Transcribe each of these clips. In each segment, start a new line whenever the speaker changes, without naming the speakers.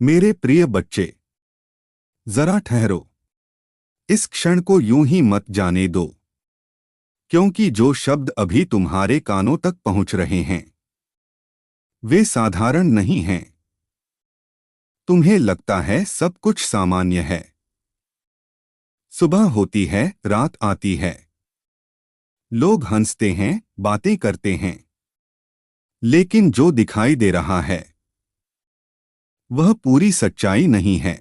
मेरे प्रिय बच्चे, जरा ठहरो। इस क्षण को यूं ही मत जाने दो, क्योंकि जो शब्द अभी तुम्हारे कानों तक पहुंच रहे हैं वे साधारण नहीं हैं। तुम्हें लगता है सब कुछ सामान्य है। सुबह होती है, रात आती है, लोग हंसते हैं, बातें करते हैं, लेकिन जो दिखाई दे रहा है वह पूरी सच्चाई नहीं है।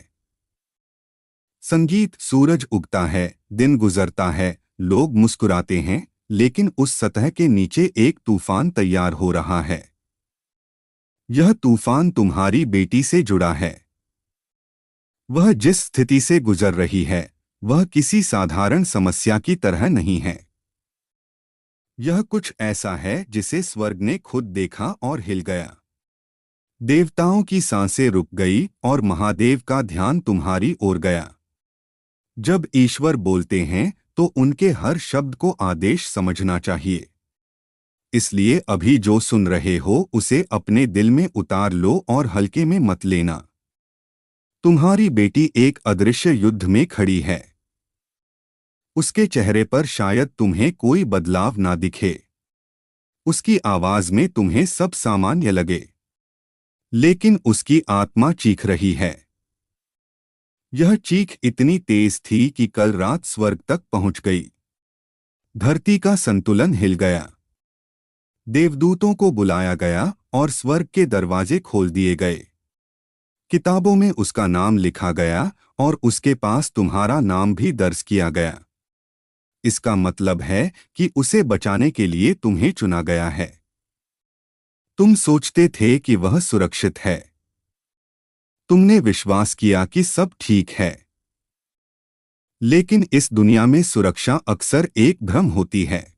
संगीत, सूरज उगता है, दिन गुजरता है, लोग मुस्कुराते हैं, लेकिन उस सतह के नीचे एक तूफान तैयार हो रहा है। यह तूफान तुम्हारी बेटी से जुड़ा है। वह जिस स्थिति से गुजर रही है वह किसी साधारण समस्या की तरह नहीं है। यह कुछ ऐसा है जिसे स्वर्ग ने खुद देखा और हिल गया। देवताओं की सांसें रुक गई और महादेव का ध्यान तुम्हारी ओर गया। जब ईश्वर बोलते हैं तो उनके हर शब्द को आदेश समझना चाहिए। इसलिए अभी जो सुन रहे हो उसे अपने दिल में उतार लो और हल्के में मत लेना। तुम्हारी बेटी एक अदृश्य युद्ध में खड़ी है। उसके चेहरे पर शायद तुम्हें कोई बदलाव ना दिखे। उसकी आवाज में तुम्हें सब सामान्य लगे, लेकिन उसकी आत्मा चीख रही है। यह चीख इतनी तेज थी कि कल रात स्वर्ग तक पहुंच गई। धरती का संतुलन हिल गया। देवदूतों को बुलाया गया और स्वर्ग के दरवाजे खोल दिए गए। किताबों में उसका नाम लिखा गया और उसके पास तुम्हारा नाम भी दर्ज किया गया। इसका मतलब है कि उसे बचाने के लिए तुम्हें चुना गया है। तुम सोचते थे कि वह सुरक्षित है। तुमने विश्वास किया कि सब ठीक है। लेकिन इस दुनिया में सुरक्षा अक्सर एक भ्रम होती है।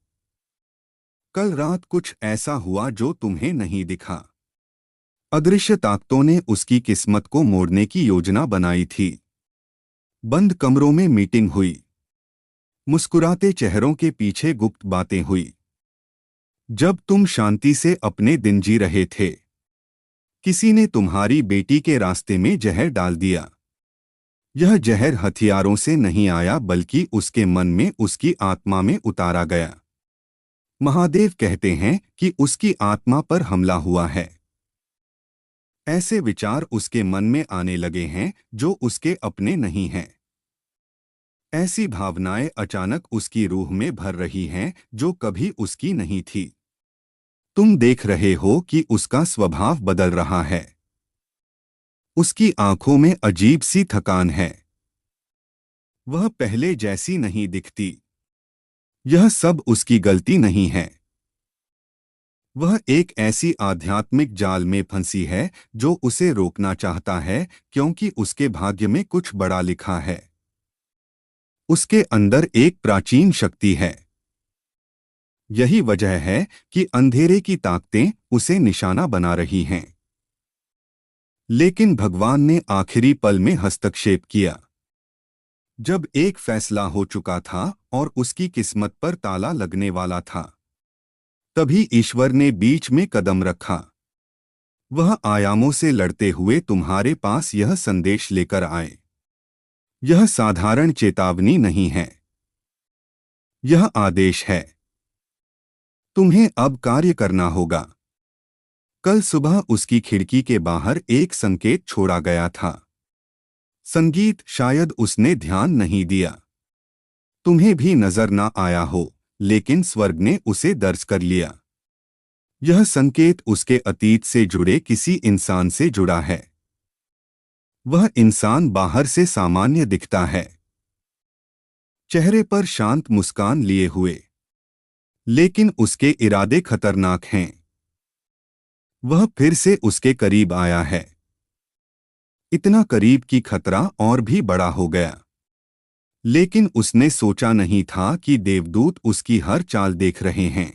कल रात कुछ ऐसा हुआ जो तुम्हें नहीं दिखा। अदृश्य ताकतों ने उसकी किस्मत को मोड़ने की योजना बनाई थी। बंद कमरों में मीटिंग हुई। मुस्कुराते चेहरों के पीछे गुप्त बातें हुई। जब तुम शांति से अपने दिन जी रहे थे, किसी ने तुम्हारी बेटी के रास्ते में जहर डाल दिया। यह जहर हथियारों से नहीं आया बल्कि उसके मन में, उसकी आत्मा में उतारा गया। महादेव कहते हैं कि उसकी आत्मा पर हमला हुआ है। ऐसे विचार उसके मन में आने लगे हैं जो उसके अपने नहीं हैं। ऐसी भावनाएं अचानक उसकी रूह में भर रही हैं जो कभी उसकी नहीं थी। तुम देख रहे हो कि उसका स्वभाव बदल रहा है। उसकी आंखों में अजीब सी थकान है। वह पहले जैसी नहीं दिखती। यह सब उसकी गलती नहीं है। वह एक ऐसी आध्यात्मिक जाल में फंसी है जो उसे रोकना चाहता है, क्योंकि उसके भाग्य में कुछ बड़ा लिखा है। उसके अंदर एक प्राचीन शक्ति है। यही वजह है कि अंधेरे की ताकतें उसे निशाना बना रही हैं। लेकिन भगवान ने आखिरी पल में हस्तक्षेप किया। जब एक फैसला हो चुका था और उसकी किस्मत पर ताला लगने वाला था, तभी ईश्वर ने बीच में कदम रखा। वह आयामों से लड़ते हुए तुम्हारे पास यह संदेश लेकर आए। यह साधारण चेतावनी नहीं है, यह आदेश है। तुम्हें अब कार्य करना होगा। कल सुबह उसकी खिड़की के बाहर एक संकेत छोड़ा गया था। संगीत, शायद उसने ध्यान नहीं दिया। तुम्हें भी नजर ना आया हो, लेकिन स्वर्ग ने उसे दर्ज कर लिया। यह संकेत उसके अतीत से जुड़े किसी इंसान से जुड़ा है। वह इंसान बाहर से सामान्य दिखता है, चेहरे पर शांत मुस्कान लिए हुए, लेकिन उसके इरादे खतरनाक हैं। वह फिर से उसके करीब आया है, इतना करीब कि खतरा और भी बड़ा हो गया। लेकिन उसने सोचा नहीं था कि देवदूत उसकी हर चाल देख रहे हैं।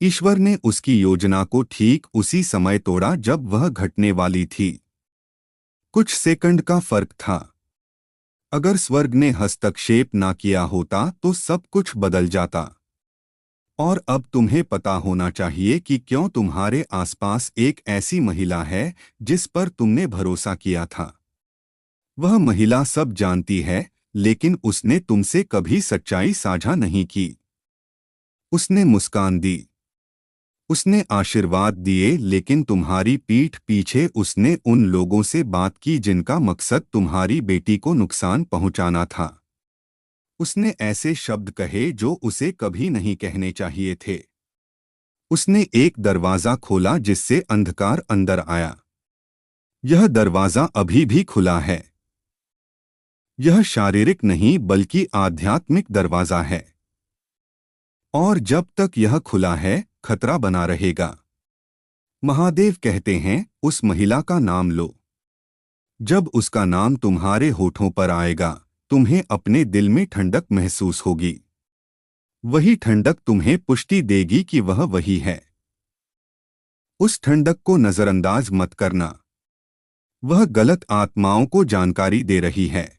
ईश्वर ने उसकी योजना को ठीक उसी समय तोड़ा जब वह घटने वाली थी। कुछ सेकंड का फर्क था। अगर स्वर्ग ने हस्तक्षेप ना किया होता तो सब कुछ बदल जाता। और अब तुम्हें पता होना चाहिए कि क्यों तुम्हारे आसपास एक ऐसी महिला है जिस पर तुमने भरोसा किया था। वह महिला सब जानती है, लेकिन उसने तुमसे कभी सच्चाई साझा नहीं की। उसने मुस्कान दी, उसने आशीर्वाद दिए, लेकिन तुम्हारी पीठ पीछे उसने उन लोगों से बात की जिनका मकसद तुम्हारी बेटी को नुकसान पहुंचाना था। उसने ऐसे शब्द कहे जो उसे कभी नहीं कहने चाहिए थे। उसने एक दरवाजा खोला जिससे अंधकार अंदर आया। यह दरवाजा अभी भी खुला है। यह शारीरिक नहीं बल्कि आध्यात्मिक दरवाजा है। और जब तक यह खुला है, खतरा बना रहेगा। महादेव कहते हैं, उस महिला का नाम लो। जब उसका नाम तुम्हारे होठों पर आएगा, तुम्हें अपने दिल में ठंडक महसूस होगी। वही ठंडक तुम्हें पुष्टि देगी कि वह वही है। उस ठंडक को नजरअंदाज मत करना। वह गलत आत्माओं को जानकारी दे रही है।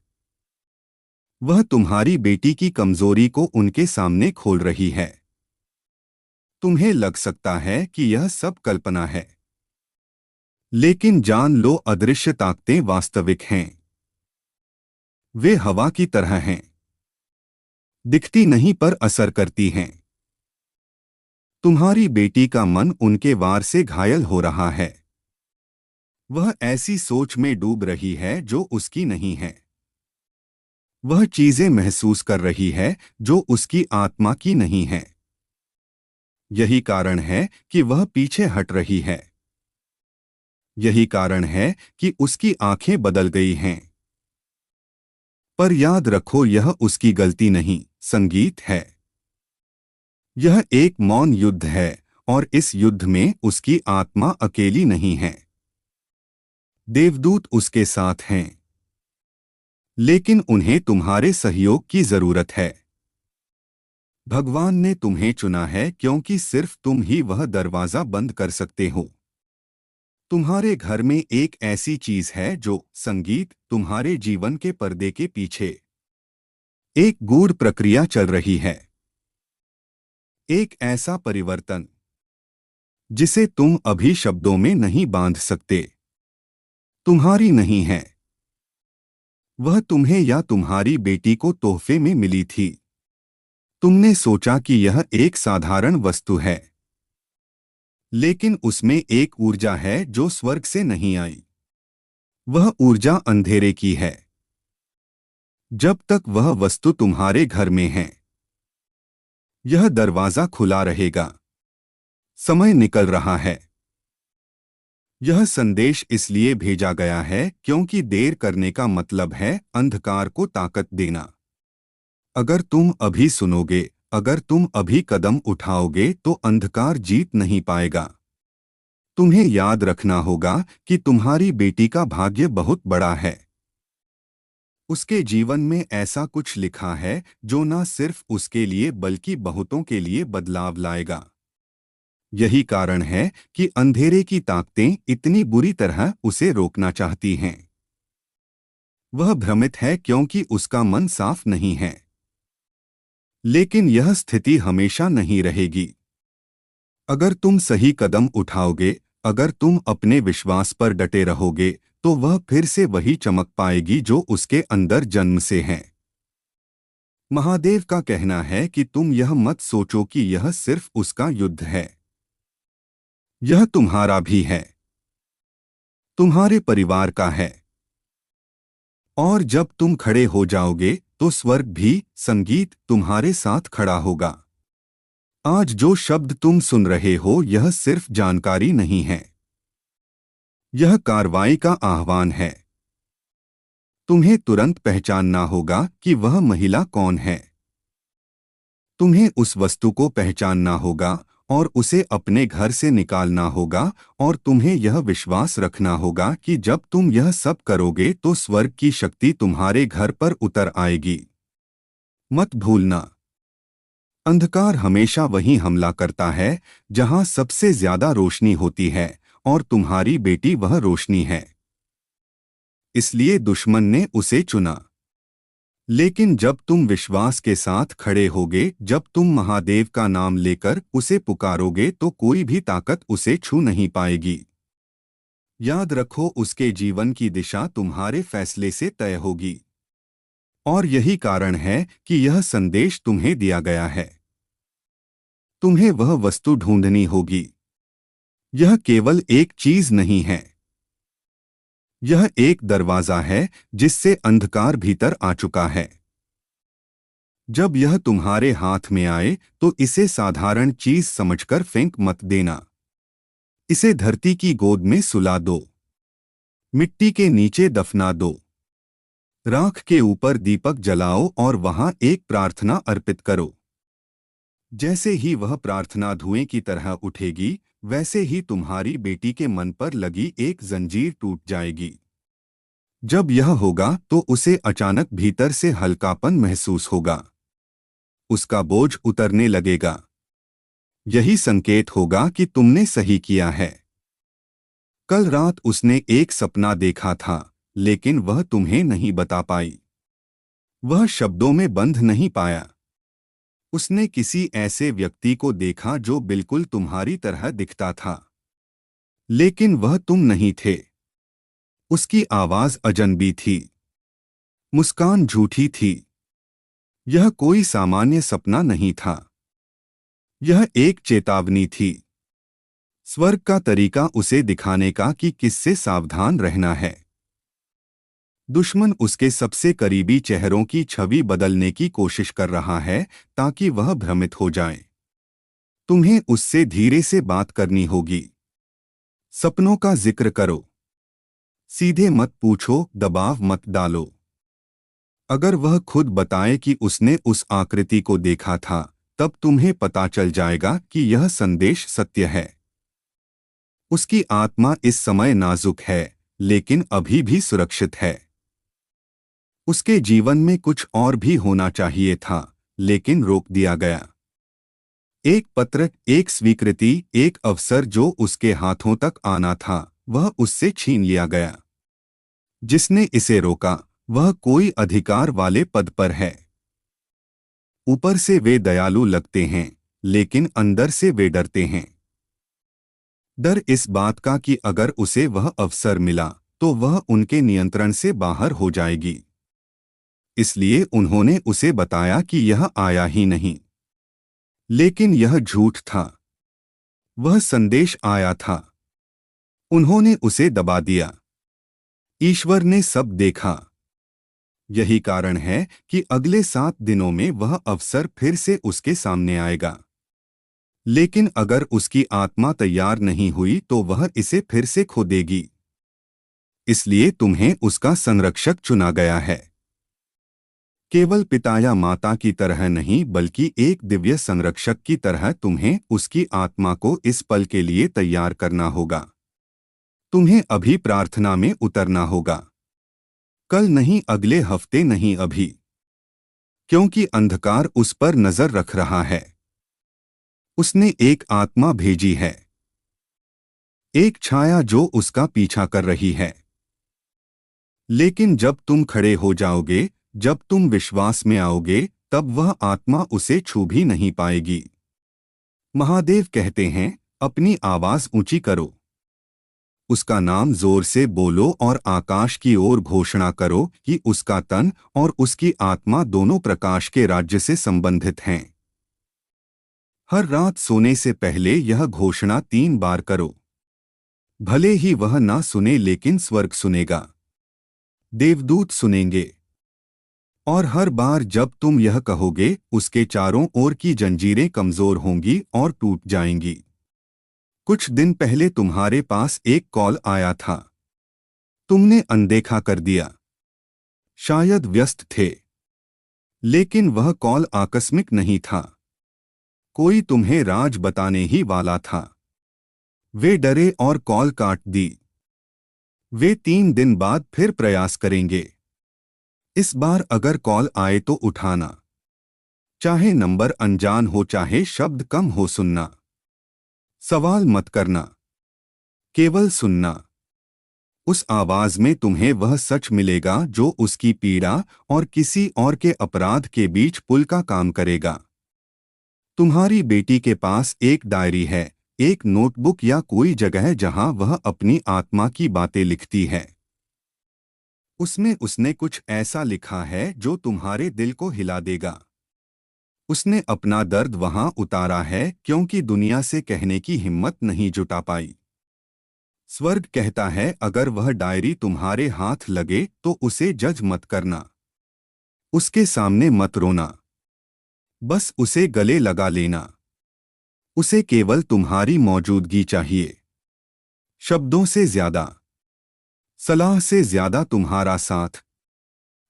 वह तुम्हारी बेटी की कमजोरी को उनके सामने खोल रही है। तुम्हें लग सकता है कि यह सब कल्पना है, लेकिन जान लो, अदृश्य ताकतें वास्तविक हैं। वे हवा की तरह हैं, दिखती नहीं पर असर करती हैं। तुम्हारी बेटी का मन उनके वार से घायल हो रहा है। वह ऐसी सोच में डूब रही है जो उसकी नहीं है। वह चीजें महसूस कर रही है जो उसकी आत्मा की नहीं है। यही कारण है कि वह पीछे हट रही है। यही कारण है कि उसकी आंखें बदल गई हैं। पर याद रखो, यह उसकी गलती नहीं, संगीत है। यह एक मौन युद्ध है, और इस युद्ध में उसकी आत्मा अकेली नहीं है। देवदूत उसके साथ हैं, लेकिन उन्हें तुम्हारे सहयोग की जरूरत है। भगवान ने तुम्हें चुना है क्योंकि सिर्फ तुम ही वह दरवाजा बंद कर सकते हो। तुम्हारे घर में एक ऐसी चीज है जो संगीत, तुम्हारे जीवन के पर्दे के पीछे एक गूढ़ प्रक्रिया चल रही है। एक ऐसा परिवर्तन जिसे तुम अभी शब्दों में नहीं बांध सकते। तुम्हारी नहीं है। वह तुम्हें या तुम्हारी बेटी को तोहफे में मिली थी। तुमने सोचा कि यह एक साधारण वस्तु है, लेकिन उसमें एक ऊर्जा है जो स्वर्ग से नहीं आई। वह ऊर्जा अंधेरे की है। जब तक वह वस्तु तुम्हारे घर में है, यह दरवाजा खुला रहेगा। समय निकल रहा है। यह संदेश इसलिए भेजा गया है क्योंकि देर करने का मतलब है अंधकार को ताकत देना। अगर तुम अभी सुनोगे, अगर तुम अभी कदम उठाओगे, तो अंधकार जीत नहीं पाएगा। तुम्हें याद रखना होगा कि तुम्हारी बेटी का भाग्य बहुत बड़ा है। उसके जीवन में ऐसा कुछ लिखा है जो न सिर्फ उसके लिए बल्कि बहुतों के लिए बदलाव लाएगा। यही कारण है कि अंधेरे की ताकतें इतनी बुरी तरह उसे रोकना चाहती हैं। वह भ्रमित है क्योंकि उसका मन साफ नहीं है। लेकिन यह स्थिति हमेशा नहीं रहेगी। अगर तुम सही कदम उठाओगे, अगर तुम अपने विश्वास पर डटे रहोगे, तो वह फिर से वही चमक पाएगी जो उसके अंदर जन्म से है। महादेव का कहना है कि तुम यह मत सोचो कि यह सिर्फ उसका युद्ध है। यह तुम्हारा भी है, तुम्हारे परिवार का है। और जब तुम खड़े हो जाओगे, तो स्वर्ग भी, संगीत, तुम्हारे साथ खड़ा होगा। आज जो शब्द तुम सुन रहे हो, यह सिर्फ जानकारी नहीं है। यह कार्रवाई का आह्वान है। तुम्हें तुरंत पहचानना होगा कि वह महिला कौन है। तुम्हें उस वस्तु को पहचानना होगा और उसे अपने घर से निकालना होगा, और तुम्हें यह विश्वास रखना होगा कि जब तुम यह सब करोगे तो स्वर्ग की शक्ति तुम्हारे घर पर उतर आएगी। मत भूलना, अंधकार हमेशा वहीं हमला करता है जहां सबसे ज्यादा रोशनी होती है, और तुम्हारी बेटी वह रोशनी है। इसलिए दुश्मन ने उसे चुना, लेकिन जब तुम विश्वास के साथ खड़े होगे, जब तुम महादेव का नाम लेकर उसे पुकारोगे, तो कोई भी ताकत उसे छू नहीं पाएगी। याद रखो, उसके जीवन की दिशा तुम्हारे फैसले से तय होगी। और यही कारण है कि यह संदेश तुम्हें दिया गया है। तुम्हें वह वस्तु ढूंढनी होगी। यह केवल एक चीज नहीं है। यह एक दरवाजा है जिससे अंधकार भीतर आ चुका है। जब यह तुम्हारे हाथ में आए तो इसे साधारण चीज समझकर फेंक मत देना। इसे धरती की गोद में सुला दो, मिट्टी के नीचे दफना दो, राख के ऊपर दीपक जलाओ और वहां एक प्रार्थना अर्पित करो। जैसे ही वह प्रार्थना धुएं की तरह उठेगी, वैसे ही तुम्हारी बेटी के मन पर लगी एक जंजीर टूट जाएगी। जब यह होगा तो उसे अचानक भीतर से हल्कापन महसूस होगा। उसका बोझ उतरने लगेगा। यही संकेत होगा कि तुमने सही किया है। कल रात उसने एक सपना देखा था, लेकिन वह तुम्हें नहीं बता पाई। वह शब्दों में बंध नहीं पाया। उसने किसी ऐसे व्यक्ति को देखा जो बिल्कुल तुम्हारी तरह दिखता था, लेकिन वह तुम नहीं थे। उसकी आवाज अजनबी थी, मुस्कान झूठी थी। यह कोई सामान्य सपना नहीं था। यह एक चेतावनी थी, स्वर्ग का तरीका उसे दिखाने का कि किससे सावधान रहना है। दुश्मन उसके सबसे करीबी चेहरों की छवि बदलने की कोशिश कर रहा है ताकि वह भ्रमित हो जाए। तुम्हें उससे धीरे से बात करनी होगी। सपनों का जिक्र करो। सीधे मत पूछो, दबाव मत डालो। अगर वह खुद बताए कि उसने उस आकृति को देखा था, तब तुम्हें पता चल जाएगा कि यह संदेश सत्य है। उसकी आत्मा इस समय नाजुक है, लेकिन अभी भी सुरक्षित है। उसके जीवन में कुछ और भी होना चाहिए था, लेकिन रोक दिया गया। एक पत्र, एक स्वीकृति, एक अवसर जो उसके हाथों तक आना था, वह उससे छीन लिया गया। जिसने इसे रोका, वह कोई अधिकार वाले पद पर है। ऊपर से वे दयालु लगते हैं, लेकिन अंदर से वे डरते हैं। डर इस बात का कि अगर उसे वह अवसर मिला, तो वह उनके नियंत्रण से बाहर हो जाएगी। इसलिए उन्होंने उसे बताया कि यह आया ही नहीं। लेकिन यह झूठ था। वह संदेश आया था। उन्होंने उसे दबा दिया। ईश्वर ने सब देखा। यही कारण है कि अगले 7 दिनों में वह अवसर फिर से उसके सामने आएगा। लेकिन अगर उसकी आत्मा तैयार नहीं हुई तो वह इसे फिर से खो देगी। इसलिए तुम्हें उसका संरक्षक चुना गया है। केवल पिता या माता की तरह नहीं, बल्कि एक दिव्य संरक्षक की तरह तुम्हें उसकी आत्मा को इस पल के लिए तैयार करना होगा। तुम्हें अभी प्रार्थना में उतरना होगा। कल नहीं, अगले हफ्ते नहीं, अभी। क्योंकि अंधकार उस पर नजर रख रहा है। उसने एक आत्मा भेजी है, एक छाया जो उसका पीछा कर रही है। लेकिन जब तुम खड़े हो जाओगे, जब तुम विश्वास में आओगे, तब वह आत्मा उसे छू भी नहीं पाएगी। महादेव कहते हैं, अपनी आवाज ऊंची करो, उसका नाम जोर से बोलो और आकाश की ओर घोषणा करो कि उसका तन और उसकी आत्मा दोनों प्रकाश के राज्य से संबंधित हैं। हर रात सोने से पहले यह घोषणा 3 बार करो। भले ही वह ना सुने, लेकिन स्वर्ग सुनेगा, देवदूत सुनेंगे। और हर बार जब तुम यह कहोगे, उसके चारों ओर की जंजीरें कमजोर होंगी और टूट जाएंगी। कुछ दिन पहले तुम्हारे पास एक कॉल आया था। तुमने अनदेखा कर दिया। शायद व्यस्त थे। लेकिन वह कॉल आकस्मिक नहीं था। कोई तुम्हें राज बताने ही वाला था। वे डरे और कॉल काट दी। वे 3 दिन बाद फिर प्रयास करेंगे। इस बार अगर कॉल आए तो उठाना। चाहे नंबर अनजान हो, चाहे शब्द कम हो, सुनना। सवाल मत करना, केवल सुनना। उस आवाज में तुम्हें वह सच मिलेगा जो उसकी पीड़ा और किसी और के अपराध के बीच पुल का काम करेगा। तुम्हारी बेटी के पास एक डायरी है, एक नोटबुक या कोई जगह जहां वह अपनी आत्मा की बातें लिखती है। उसमें उसने कुछ ऐसा लिखा है जो तुम्हारे दिल को हिला देगा। उसने अपना दर्द वहां उतारा है क्योंकि दुनिया से कहने की हिम्मत नहीं जुटा पाई। स्वर्ग कहता है अगर वह डायरी तुम्हारे हाथ लगे तो उसे जज मत करना। उसके सामने मत रोना। बस उसे गले लगा लेना। उसे केवल तुम्हारी मौजूदगी चाहिए। शब्दों से ज्यादा, सलाह से ज्यादा तुम्हारा साथ।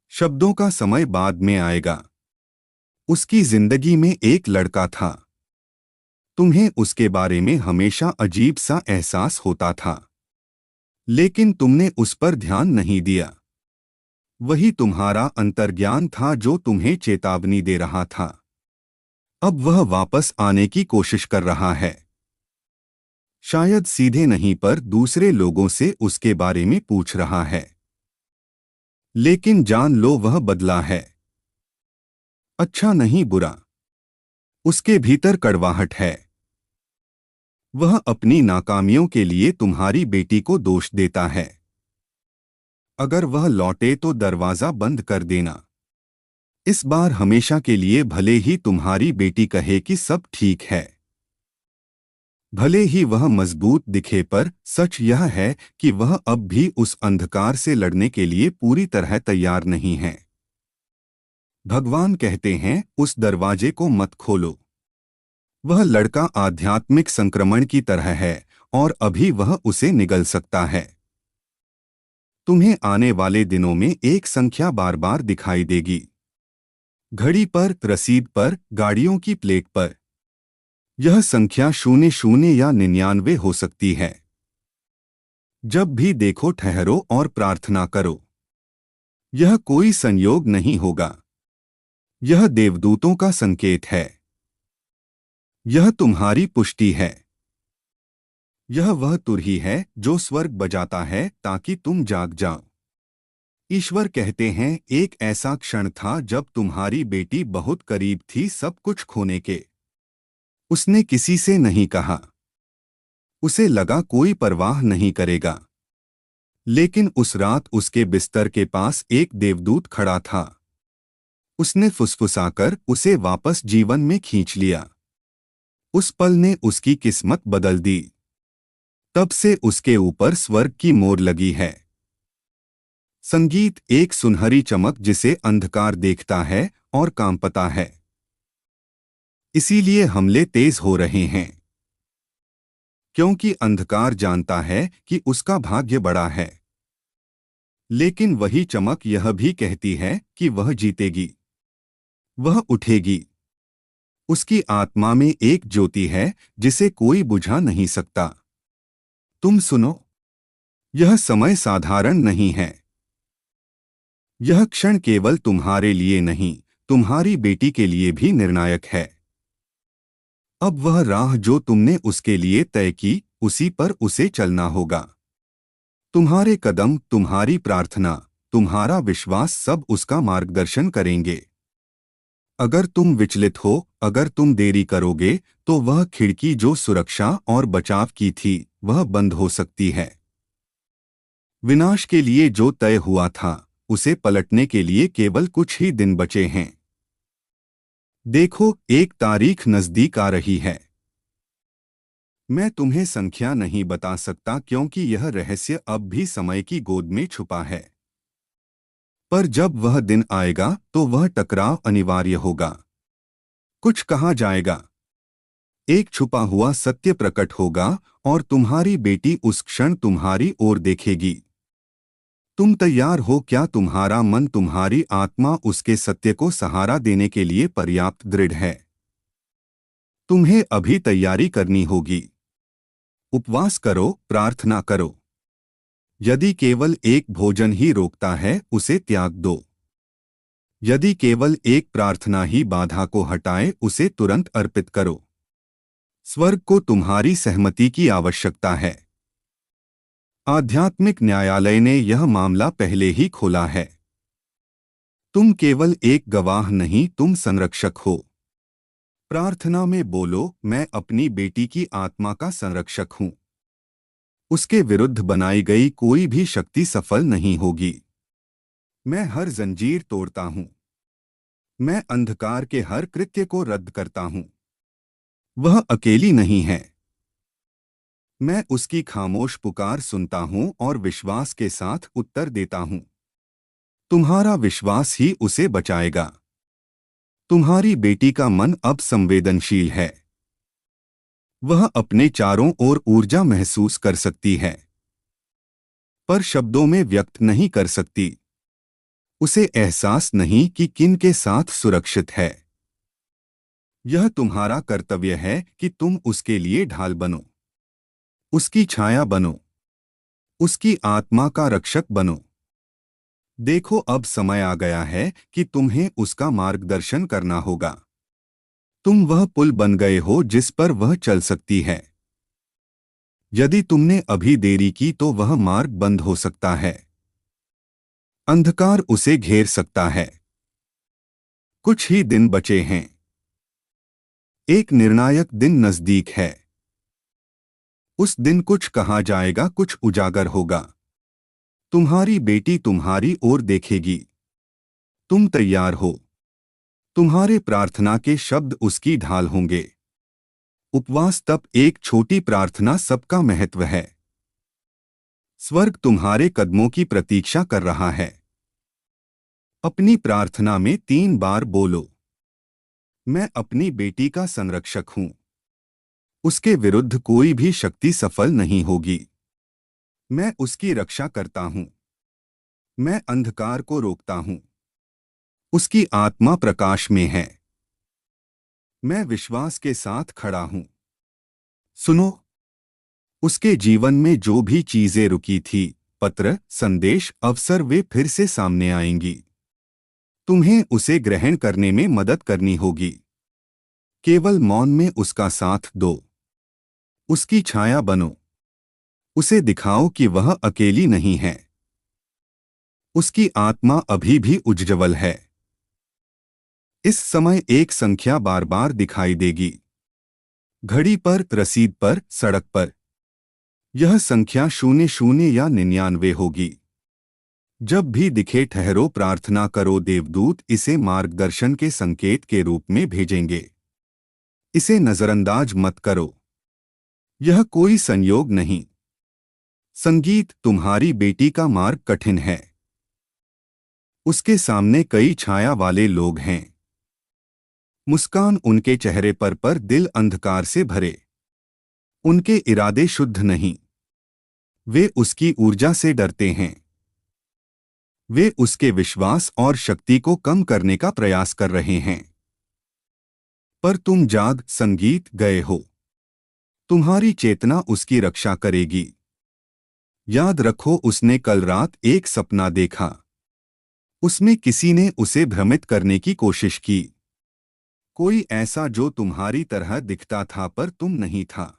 शब्दों का समय बाद में आएगा। उसकी जिंदगी में एक लड़का था। तुम्हें उसके बारे में हमेशा अजीब सा एहसास होता था, लेकिन तुमने उस पर ध्यान नहीं दिया। वही तुम्हारा अंतर्ज्ञान था जो तुम्हें चेतावनी दे रहा था। अब वह वापस आने की कोशिश कर रहा है। शायद सीधे नहीं पर दूसरे लोगों से उसके बारे में पूछ रहा है। लेकिन जान लो वह बदला है। अच्छा नहीं बुरा। उसके भीतर कड़वाहट है। वह अपनी नाकामियों के लिए तुम्हारी बेटी को दोष देता है। अगर वह लौटे तो दरवाजा बंद कर देना। इस बार हमेशा के लिए, भले ही तुम्हारी बेटी कहे कि सब ठीक है। भले ही वह मजबूत दिखे, पर सच यह है कि वह अब भी उस अंधकार से लड़ने के लिए पूरी तरह तैयार नहीं है। भगवान कहते हैं उस दरवाजे को मत खोलो। वह लड़का आध्यात्मिक संक्रमण की तरह है और अभी वह उसे निगल सकता है। तुम्हें आने वाले दिनों में एक संख्या बार बार दिखाई देगी। घड़ी पर, रसीद पर, गाड़ियों की प्लेट पर। यह संख्या 00 या 99 हो सकती है। जब भी देखो ठहरो और प्रार्थना करो। यह कोई संयोग नहीं होगा। यह देवदूतों का संकेत है। यह तुम्हारी पुष्टि है। यह वह तुरही है जो स्वर्ग बजाता है ताकि तुम जाग जाओ। ईश्वर कहते हैं एक ऐसा क्षण था जब तुम्हारी बेटी बहुत करीब थी सब कुछ खोने के। उसने किसी से नहीं कहा। उसे लगा कोई परवाह नहीं करेगा। लेकिन उस रात उसके बिस्तर के पास एक देवदूत खड़ा था। उसने फुसफुसाकर उसे वापस जीवन में खींच लिया। उस पल ने उसकी किस्मत बदल दी। तब से उसके ऊपर स्वर्ग की मोर लगी है। संगीत एक सुनहरी चमक जिसे अंधकार देखता है और कांपता है। इसीलिए हमले तेज हो रहे हैं, क्योंकि अंधकार जानता है कि उसका भाग्य बड़ा है। लेकिन वही चमक यह भी कहती है कि वह जीतेगी। वह उठेगी। उसकी आत्मा में एक ज्योति है जिसे कोई बुझा नहीं सकता। तुम सुनो। यह समय साधारण नहीं है। यह क्षण केवल तुम्हारे लिए नहीं, तुम्हारी बेटी के लिए भी निर्णायक है। अब वह राह जो तुमने उसके लिए तय की, उसी पर उसे चलना होगा। तुम्हारे कदम, तुम्हारी प्रार्थना, तुम्हारा विश्वास सब उसका मार्गदर्शन करेंगे। अगर तुम विचलित हो, अगर तुम देरी करोगे, तो वह खिड़की जो सुरक्षा और बचाव की थी, वह बंद हो सकती है। विनाश के लिए जो तय हुआ था, उसे पलटने के लिए केवल कुछ ही दिन बचे हैं। देखो, एक तारीख नजदीक आ रही है। मैं तुम्हें संख्या नहीं बता सकता क्योंकि यह रहस्य अब भी समय की गोद में छुपा है। पर जब वह दिन आएगा तो वह टकराव अनिवार्य होगा। कुछ कहा जाएगा। एक छुपा हुआ सत्य प्रकट होगा और तुम्हारी बेटी उस क्षण तुम्हारी ओर देखेगी। तुम तैयार हो क्या? तुम्हारा मन, तुम्हारी आत्मा उसके सत्य को सहारा देने के लिए पर्याप्त दृढ़ है? तुम्हें अभी तैयारी करनी होगी। उपवास करो, प्रार्थना करो। यदि केवल एक भोजन ही रोकता है, उसे त्याग दो। यदि केवल एक प्रार्थना ही बाधा को हटाए, उसे तुरंत अर्पित करो। स्वर्ग को तुम्हारी सहमति की आवश्यकता है। आध्यात्मिक न्यायालय ने यह मामला पहले ही खोला है। तुम केवल एक गवाह नहीं, तुम संरक्षक हो। प्रार्थना में बोलो, मैं अपनी बेटी की आत्मा का संरक्षक हूं। उसके विरुद्ध बनाई गई कोई भी शक्ति सफल नहीं होगी। मैं हर जंजीर तोड़ता हूं। मैं अंधकार के हर कृत्य को रद्द करता हूं। वह अकेली नहीं है। मैं उसकी खामोश पुकार सुनता हूं और विश्वास के साथ उत्तर देता हूं। तुम्हारा विश्वास ही उसे बचाएगा। तुम्हारी बेटी का मन अब संवेदनशील है। वह अपने चारों ओर ऊर्जा महसूस कर सकती है, पर शब्दों में व्यक्त नहीं कर सकती। उसे एहसास नहीं कि किन के साथ सुरक्षित है। यह तुम्हारा कर्तव्य है कि तुम उसके लिए ढाल बनो, उसकी छाया बनो, उसकी आत्मा का रक्षक बनो। देखो, अब समय आ गया है कि तुम्हें उसका मार्गदर्शन करना होगा। तुम वह पुल बन गए हो जिस पर वह चल सकती है। यदि तुमने अभी देरी की तो वह मार्ग बंद हो सकता है। अंधकार उसे घेर सकता है। कुछ ही दिन बचे हैं। एक निर्णायक दिन नजदीक है। उस दिन कुछ कहा जाएगा, कुछ उजागर होगा। तुम्हारी बेटी तुम्हारी ओर देखेगी। तुम तैयार हो। तुम्हारे प्रार्थना के शब्द उसकी ढाल होंगे। उपवास तप, एक छोटी प्रार्थना सबका महत्व है। स्वर्ग तुम्हारे कदमों की प्रतीक्षा कर रहा है। अपनी प्रार्थना में 3 बार बोलो, मैं अपनी बेटी का संरक्षक हूं। उसके विरुद्ध कोई भी शक्ति सफल नहीं होगी। मैं उसकी रक्षा करता हूं। मैं अंधकार को रोकता हूं। उसकी आत्मा प्रकाश में है। मैं विश्वास के साथ खड़ा हूं। सुनो, उसके जीवन में जो भी चीजें रुकी थी, पत्र, संदेश, अवसर, वे फिर से सामने आएंगी। तुम्हें उसे ग्रहण करने में मदद करनी होगी। केवल मौन में उसका साथ दो। उसकी छाया बनो। उसे दिखाओ कि वह अकेली नहीं है। उसकी आत्मा अभी भी उज्ज्वल है। इस समय एक संख्या बार बार दिखाई देगी। घड़ी पर, रसीद पर, सड़क पर। यह संख्या 00 या 99 होगी। जब भी दिखे ठहरो, प्रार्थना करो। देवदूत इसे मार्गदर्शन के संकेत के रूप में भेजेंगे। इसे नजरअंदाज मत करो। यह कोई संयोग नहीं। संगीत, तुम्हारी बेटी का मार्ग कठिन है। उसके सामने कई छाया वाले लोग हैं। मुस्कान उनके चेहरे पर दिल अंधकार से भरे। उनके इरादे शुद्ध नहीं। वे उसकी ऊर्जा से डरते हैं। वे उसके विश्वास और शक्ति को कम करने का प्रयास कर रहे हैं। पर तुम जाग, संगीत, गए हो। तुम्हारी चेतना उसकी रक्षा करेगी। याद रखो, उसने कल रात एक सपना देखा। उसमें किसी ने उसे भ्रमित करने की कोशिश की। कोई ऐसा जो तुम्हारी तरह दिखता था पर तुम नहीं था।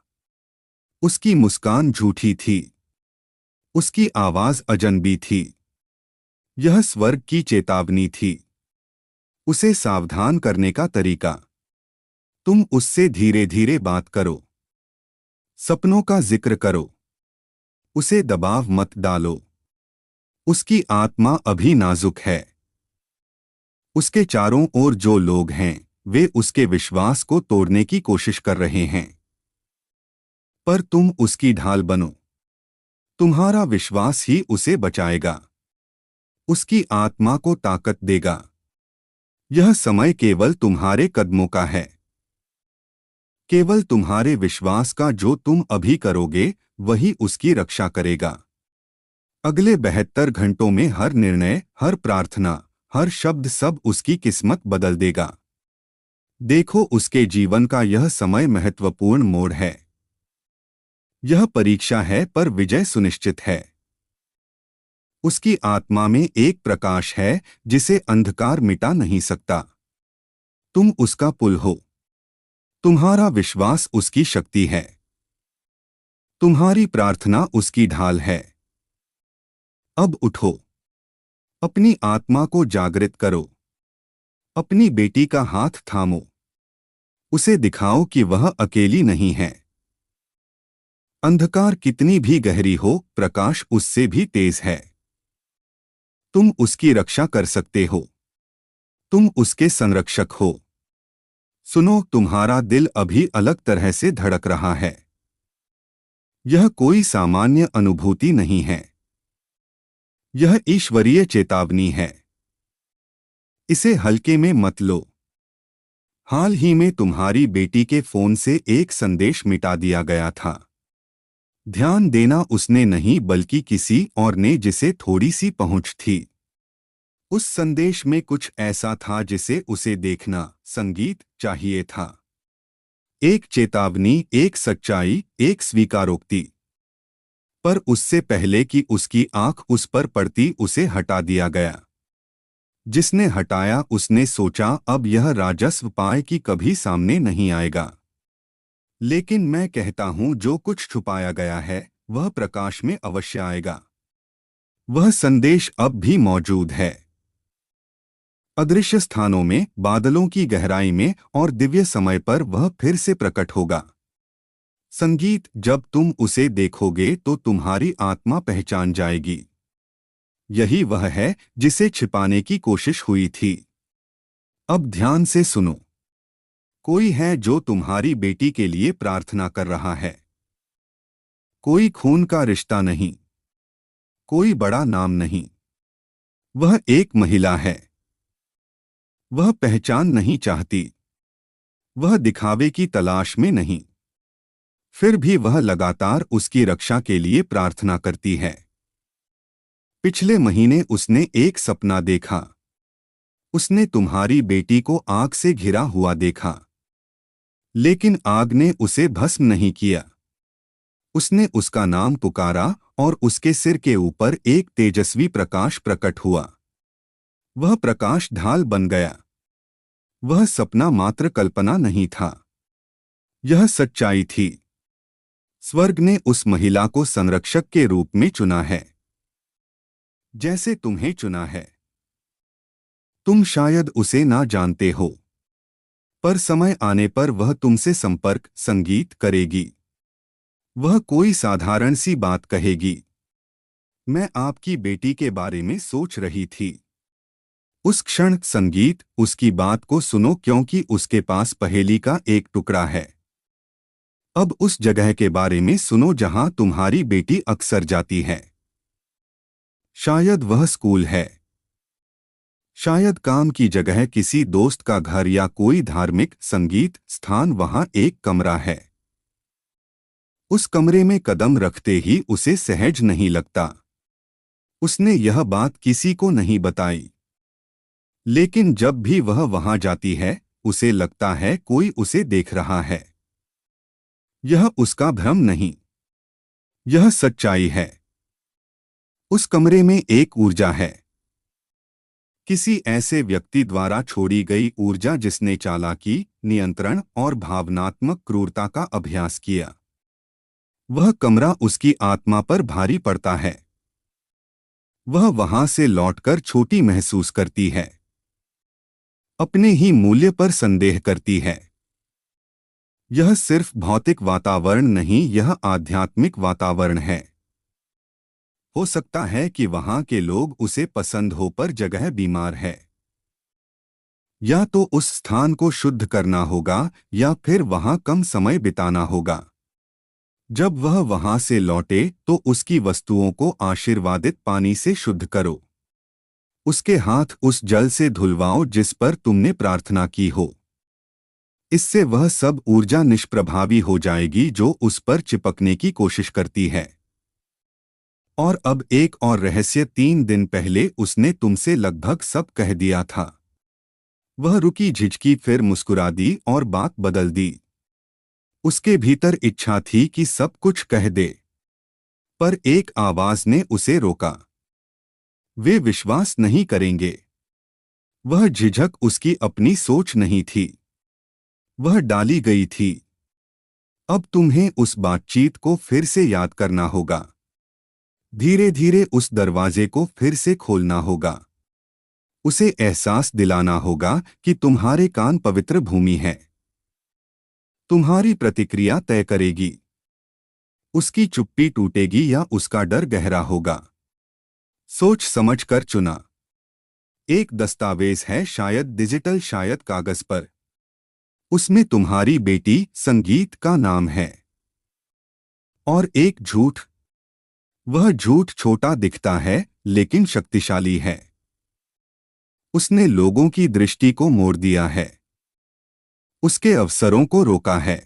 उसकी मुस्कान झूठी थी। उसकी आवाज अजनबी थी। यह स्वर्ग की चेतावनी थी। उसे सावधान करने का तरीका। तुम उससे धीरे धीरे बात करो। सपनों का जिक्र करो। उसे दबाव मत डालो। उसकी आत्मा अभी नाजुक है। उसके चारों ओर जो लोग हैं, वे उसके विश्वास को तोड़ने की कोशिश कर रहे हैं। पर तुम उसकी ढाल बनो। तुम्हारा विश्वास ही उसे बचाएगा। उसकी आत्मा को ताकत देगा। यह समय केवल तुम्हारे कदमों का है। केवल तुम्हारे विश्वास का। जो तुम अभी करोगे वही उसकी रक्षा करेगा। अगले 72 घंटों में हर निर्णय, हर प्रार्थना, हर शब्द, सब उसकी किस्मत बदल देगा। देखो, उसके जीवन का यह समय महत्वपूर्ण मोड़ है। यह परीक्षा है पर विजय सुनिश्चित है। उसकी आत्मा में एक प्रकाश है जिसे अंधकार मिटा नहीं सकता। तुम उसका पुल हो। तुम्हारा विश्वास उसकी शक्ति है। तुम्हारी प्रार्थना उसकी ढाल है। अब उठो, अपनी आत्मा को जागृत करो, अपनी बेटी का हाथ थामो, उसे दिखाओ कि वह अकेली नहीं है। अंधकार कितनी भी गहरी हो, प्रकाश उससे भी तेज है। तुम उसकी रक्षा कर सकते हो, तुम उसके संरक्षक हो। सुनो, तुम्हारा दिल अभी अलग तरह से धड़क रहा है। यह कोई सामान्य अनुभूति नहीं है, यह ईश्वरीय चेतावनी है। इसे हल्के में मत लो। हाल ही में तुम्हारी बेटी के फोन से एक संदेश मिटा दिया गया था। ध्यान देना, उसने नहीं बल्कि किसी और ने, जिसे थोड़ी सी पहुंच थी। उस संदेश में कुछ ऐसा था जिसे उसे देखना, संगीत, चाहिए था। एक चेतावनी, एक सच्चाई, एक स्वीकारोक्ति। पर उससे पहले कि उसकी आंख उस पर पड़ती, उसे हटा दिया गया। जिसने हटाया उसने सोचा अब यह राजस्व पाए कि कभी सामने नहीं आएगा। लेकिन मैं कहता हूं, जो कुछ छुपाया गया है वह प्रकाश में अवश्य आएगा। वह संदेश अब भी मौजूद है, अदृश्य स्थानों में, बादलों की गहराई में, और दिव्य समय पर वह फिर से प्रकट होगा। संगीत, जब तुम उसे देखोगे तो तुम्हारी आत्मा पहचान जाएगी। यही वह है जिसे छिपाने की कोशिश हुई थी। अब ध्यान से सुनो। कोई है जो तुम्हारी बेटी के लिए प्रार्थना कर रहा है। कोई खून का रिश्ता नहीं, कोई बड़ा नाम नहीं। वह एक महिला है। वह पहचान नहीं चाहती, वह दिखावे की तलाश में नहीं। फिर भी वह लगातार उसकी रक्षा के लिए प्रार्थना करती है। पिछले महीने उसने एक सपना देखा। उसने तुम्हारी बेटी को आग से घिरा हुआ देखा, लेकिन आग ने उसे भस्म नहीं किया। उसने उसका नाम पुकारा और उसके सिर के ऊपर एक तेजस्वी प्रकाश प्रकट हुआ। वह प्रकाश ढाल बन गया। वह सपना मात्र कल्पना नहीं था, यह सच्चाई थी। स्वर्ग ने उस महिला को संरक्षक के रूप में चुना है, जैसे तुम्हें चुना है। तुम शायद उसे ना जानते हो, पर समय आने पर वह तुमसे संपर्क, संगीत करेगी। वह कोई साधारण सी बात कहेगी, मैं आपकी बेटी के बारे में सोच रही थी। उस क्षण, संगीत, उसकी बात को सुनो, क्योंकि उसके पास पहेली का एक टुकड़ा है। अब उस जगह के बारे में सुनो जहां तुम्हारी बेटी अक्सर जाती है। शायद वह स्कूल है, शायद काम की जगह, किसी दोस्त का घर, या कोई धार्मिक, संगीत स्थान। वहां एक कमरा है। उस कमरे में कदम रखते ही उसे सहज नहीं लगता। उसने यह बात किसी को नहीं बताई, लेकिन जब भी वह वहां जाती है उसे लगता है कोई उसे देख रहा है। यह उसका भ्रम नहीं, यह सच्चाई है। उस कमरे में एक ऊर्जा है, किसी ऐसे व्यक्ति द्वारा छोड़ी गई ऊर्जा जिसने चालाकी, नियंत्रण और भावनात्मक क्रूरता का अभ्यास किया। वह कमरा उसकी आत्मा पर भारी पड़ता है। वह वहां से लौटकर छोटी महसूस करती है, अपने ही मूल्य पर संदेह करती है। यह सिर्फ भौतिक वातावरण नहीं, यह आध्यात्मिक वातावरण है। हो सकता है कि वहां के लोग उसे पसंद हो, पर जगह बीमार है। या तो उस स्थान को शुद्ध करना होगा, या फिर वहां कम समय बिताना होगा। जब वह वहां से लौटे तो उसकी वस्तुओं को आशीर्वादित पानी से शुद्ध करो। उसके हाथ उस जल से धुलवाओ जिस पर तुमने प्रार्थना की हो। इससे वह सब ऊर्जा निष्प्रभावी हो जाएगी जो उस पर चिपकने की कोशिश करती है। और अब एक और रहस्य, 3 दिन पहले उसने तुमसे लगभग सब कह दिया था। वह रुकी, झिझकी, फिर मुस्कुरा दी और बात बदल दी। उसके भीतर इच्छा थी कि सब कुछ कह दे, पर एक आवाज ने उसे रोका। वे विश्वास नहीं करेंगे। वह झिझक उसकी अपनी सोच नहीं थी, वह डाली गई थी। अब तुम्हें उस बातचीत को फिर से याद करना होगा। धीरे धीरे उस दरवाजे को फिर से खोलना होगा। उसे एहसास दिलाना होगा कि तुम्हारे कान पवित्र भूमि है। तुम्हारी प्रतिक्रिया तय करेगी, उसकी चुप्पी टूटेगी या उसका डर गहरा होगा। सोच समझ कर चुना। एक दस्तावेज है, शायद डिजिटल शायद कागज पर। उसमें तुम्हारी बेटी संगीत का नाम है। और एक झूठ। वह झूठ छोटा दिखता है लेकिन शक्तिशाली है। उसने लोगों की दृष्टि को मोड़ दिया है, उसके अवसरों को रोका है,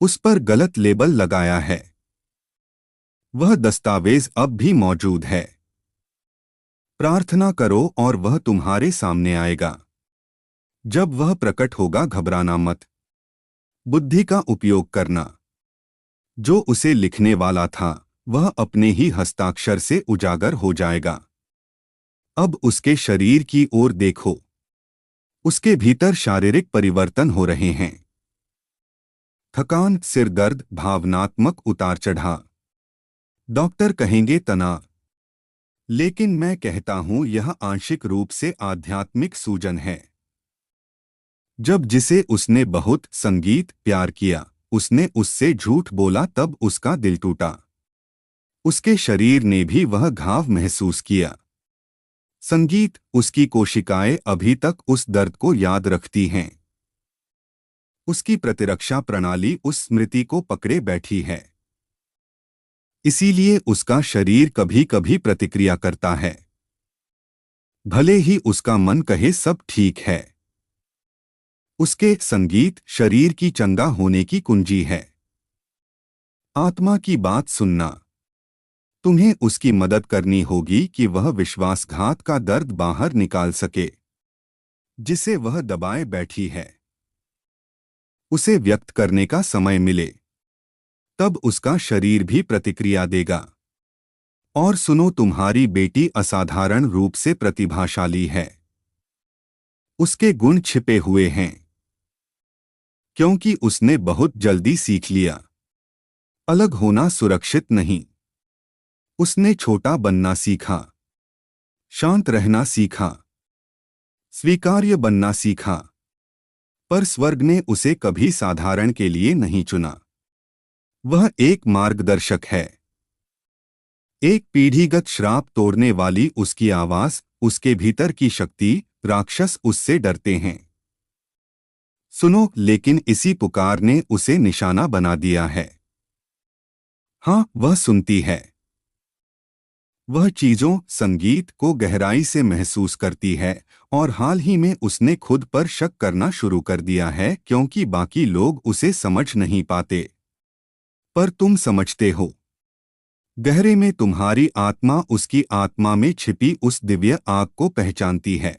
उस पर गलत लेबल लगाया है। वह दस्तावेज अब भी मौजूद है। प्रार्थना करो और वह तुम्हारे सामने आएगा। जब वह प्रकट होगा घबराना मत। बुद्धि का उपयोग करना। जो उसे लिखने वाला था वह अपने ही हस्ताक्षर से उजागर हो जाएगा। अब उसके शरीर की ओर देखो। उसके भीतर शारीरिक परिवर्तन हो रहे हैं। थकान, सिर दर्द, भावनात्मक उतार चढ़ाव। डॉक्टर कहेंगे तनाव, लेकिन मैं कहता हूं यह आंशिक रूप से आध्यात्मिक सूजन है। जब जिसे उसने बहुत संगीत प्यार किया, उसने उससे झूठ बोला, तब उसका दिल टूटा। उसके शरीर ने भी वह घाव महसूस किया। संगीत, उसकी कोशिकाएं अभी तक उस दर्द को याद रखती हैं। उसकी प्रतिरक्षा प्रणाली उस स्मृति को पकड़े बैठी है। इसीलिए उसका शरीर कभी कभी प्रतिक्रिया करता है, भले ही उसका मन कहे सब ठीक है। उसके संगीत शरीर की चंगा होने की कुंजी है। आत्मा की बात सुनना। तुम्हें उसकी मदद करनी होगी कि वह विश्वासघात का दर्द बाहर निकाल सके, जिसे वह दबाए बैठी है। उसे व्यक्त करने का समय मिले, तब उसका शरीर भी प्रतिक्रिया देगा। और सुनो, तुम्हारी बेटी असाधारण रूप से प्रतिभाशाली है। उसके गुण छिपे हुए हैं, क्योंकि उसने बहुत जल्दी सीख लिया। अलग होना सुरक्षित नहीं। उसने छोटा बनना सीखा, शांत रहना सीखा, स्वीकार्य बनना सीखा। पर स्वर्ग ने उसे कभी साधारण के लिए नहीं चुना। वह एक मार्गदर्शक है। एक पीढ़ीगत श्राप तोड़ने वाली उसकी आवाज, उसके भीतर की शक्ति। राक्षस उससे डरते हैं। सुनो, लेकिन इसी पुकार ने उसे निशाना बना दिया है। हाँ, वह सुनती है। वह चीजों, संगीत को गहराई से महसूस करती है। और हाल ही में उसने खुद पर शक करना शुरू कर दिया है, क्योंकि बाकी लोग उसे समझ नहीं पाते। पर तुम समझते हो। गहरे में तुम्हारी आत्मा उसकी आत्मा में छिपी उस दिव्य आग को पहचानती है।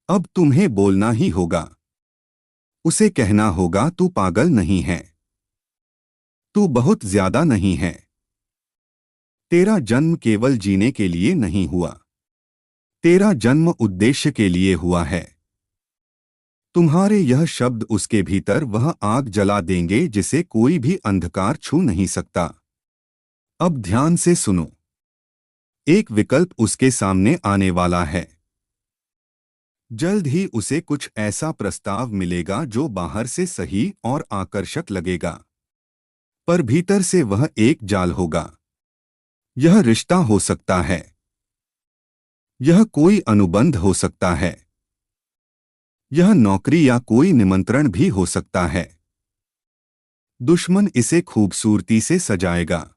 अब तुम्हें बोलना ही होगा। उसे कहना होगा, तू पागल नहीं है। तू बहुत ज्यादा नहीं है। तेरा जन्म केवल जीने के लिए नहीं हुआ। तेरा जन्म उद्देश्य के लिए हुआ है। तुम्हारे यह शब्द उसके भीतर वह आग जला देंगे जिसे कोई भी अंधकार छू नहीं सकता। अब ध्यान से सुनो। एक विकल्प उसके सामने आने वाला है। जल्द ही उसे कुछ ऐसा प्रस्ताव मिलेगा जो बाहर से सही और आकर्षक लगेगा, पर भीतर से वह एक जाल होगा। यह रिश्ता हो सकता है, यह कोई अनुबंध हो सकता है, यह नौकरी या कोई निमंत्रण भी हो सकता है। दुश्मन इसे खूबसूरती से सजाएगा,